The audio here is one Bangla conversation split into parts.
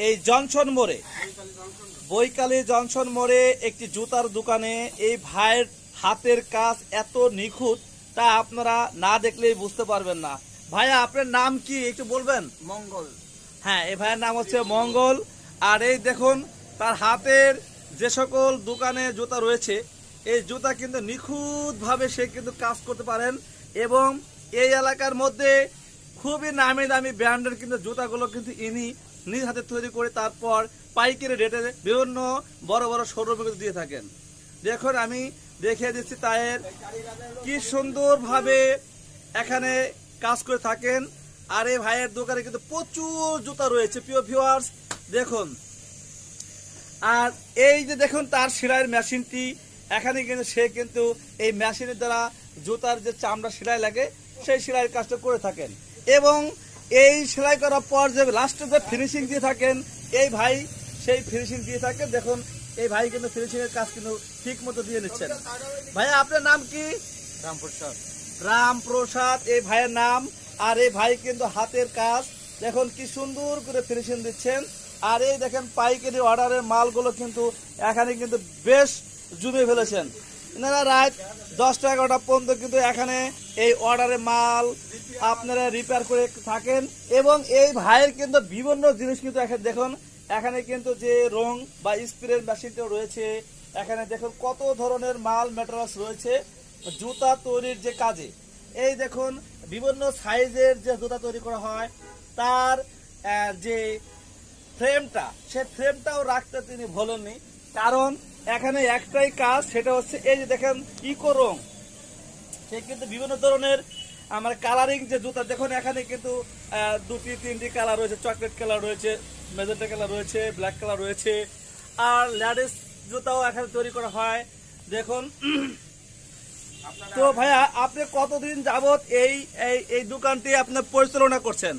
এই জনসন মোড়ে, বৈকালী জনসন মোড়ে একটি জুতার দোকানে এই ভাইয়ের হাতের কাজ এত নিখুঁত, তা আপনারা না দেখলেই বুঝতে পারবেন না। ভাইয়া, আপনার নাম কি একটু বলবেন? মঙ্গল। হ্যাঁ, এই ভাইয়ের নাম হচ্ছে মঙ্গল। আর এই দেখুন তার হাতের যে সকল দোকানে জুতা রয়েছে, এই জুতা কিন্তু নিখুঁতভাবে সে কিন্তু কাজ করতে পারেন। এবং এই এলাকার মধ্যে খুবই নামি দামি ব্র্যান্ডের কিন্তু জুতাগুলো কিন্তু ইনি নিজ হাতে তৈরি করে তারপর পাইকারি রেটে বিভিন্ন বড় বড় শোরুমে কিন্তু দিয়ে থাকেন। দেখুন, আমি দেখিয়ে দিচ্ছি তাদের কি সুন্দরভাবে এখানে কাজ করে থাকেন। আর এই ভাইয়ের দোকানে কিন্তু প্রচুর জুতা রয়েছে প্রিয় ভিউয়ার্স, দেখুন। আর এই যে দেখুন তার সেলাইয়ের মেশিনটি, এখানে কিন্তু সে কিন্তু এই মেশিনের দ্বারা জুতার যে চামড়া সেলাই লাগে সেই সেলাইয়ের কাজটা করে থাকেন। এবং এই সেলাই করার পর যে লাস্টে যে ফিনিশিং দিয়ে থাকেন এই ভাই সেই ফিনিশিং দিয়ে থাকেন। দেখুন এই ভাই কিন্তু ফিনিশিংয়ের কাজ কিন্তু ঠিক মতো দিয়ে নিচ্ছেন। ভাইয়া, আপনার নাম কি? রামপ্রসাদ। রামপ্রসাদ এই ভাইয়ের নাম। আর এই ভাই কিন্তু হাতের কাজ দেখুন কি সুন্দর করে ফিনিশিং দিচ্ছেন। আর এই দেখেন পাইকারি অর্ডারের মালগুলো কিন্তু এখানে কিন্তু বেশ জমে ফেলেছেন। এনারা রাত 10টা 11টা পর্যন্ত কিন্তু এখানে এই অর্ডারের মাল আপনারা রিপেয়ার করে থাকেন। এবং এই ভাইয়ের কিন্তু বিভিন্ন জিনিস কিন্তু এখানে দেখুন, এখানে কিন্তু যে রং বা স্প্রে মেশিনটাও রয়েছে। এখানে দেখুন কত ধরনের মাল ম্যাটেরিয়ালস রয়েছে জুতা তৈরির যে কাজে। এই দেখুন বিভিন্ন সাইজের যে জুতা তৈরি করা হয় তার যে ফ্রেমটা, সে ফ্রেমটাও রাখতে তিনি ভোলেননি। কারণ এখানে একটাই কাজ, সেটা হচ্ছে এই যে দেখেন ইকো রং। সে কিন্তু বিভিন্ন ধরনের আমার কালারিং যে জুতা দেখুন, এখানে কিন্তু 2টি 3টি কালার রয়েছে, চকলেট কালার রয়েছে, মেজেন্টা কালার রয়েছে, ব্ল্যাক কালার রয়েছে। আর লেডিস জুতাও এখানে তৈরি করা হয় দেখুন। তো ভাইয়া, আপনি কতদিন যাবত এই এই দোকানটি আপনার পরিচালনা করছেন?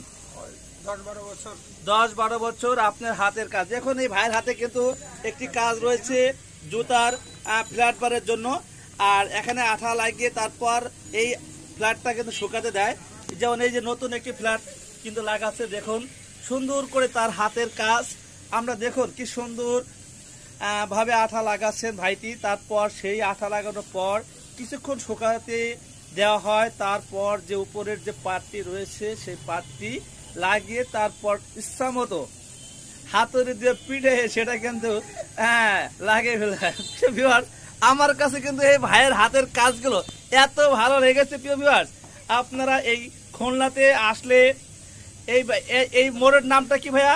10-12 বছর। 10-12 বছর আপনার হাতের কাজ। এখন এই ভাইয়ের হাতে কিন্তু একটি কাজ রয়েছে জুতার ফ্ল্যাট বারের জন্য। আর এখানে আঠা লাগিয়ে তারপর এই ফ্ল্যাটটা কিন্তু শুকাতে দেয়। যেমন এই যে নতুন একটি ফ্ল্যাট কিন্তু লাগাচ্ছে, দেখুন সুন্দর করে তার হাতের কাজ। আমরা দেখুন কি সুন্দর ভাবে আঠা লাগাচ্ছেন ভাইটি। তারপর সেই আঠা লাগানোর পর কিছুক্ষণ শুকাতে দেওয়া হয়। তারপর যে উপরের যে পাটটি রয়েছে সেই পাটটি লাগিয়ে তারপর ইচ্ছা মতো হাতুড়ি দিয়ে পিঠে সেটা কিন্তু লাগিয়ে ফেলে। আমার কাছে কিন্তু এই ভাইয়ের হাতের কাজগুলো এত ভালো লেগেছে প্রিয় ভিউয়ার্স। আপনারা এই খুলনাতে আসলে এই মোড়ের নামটা কি ভাইয়া?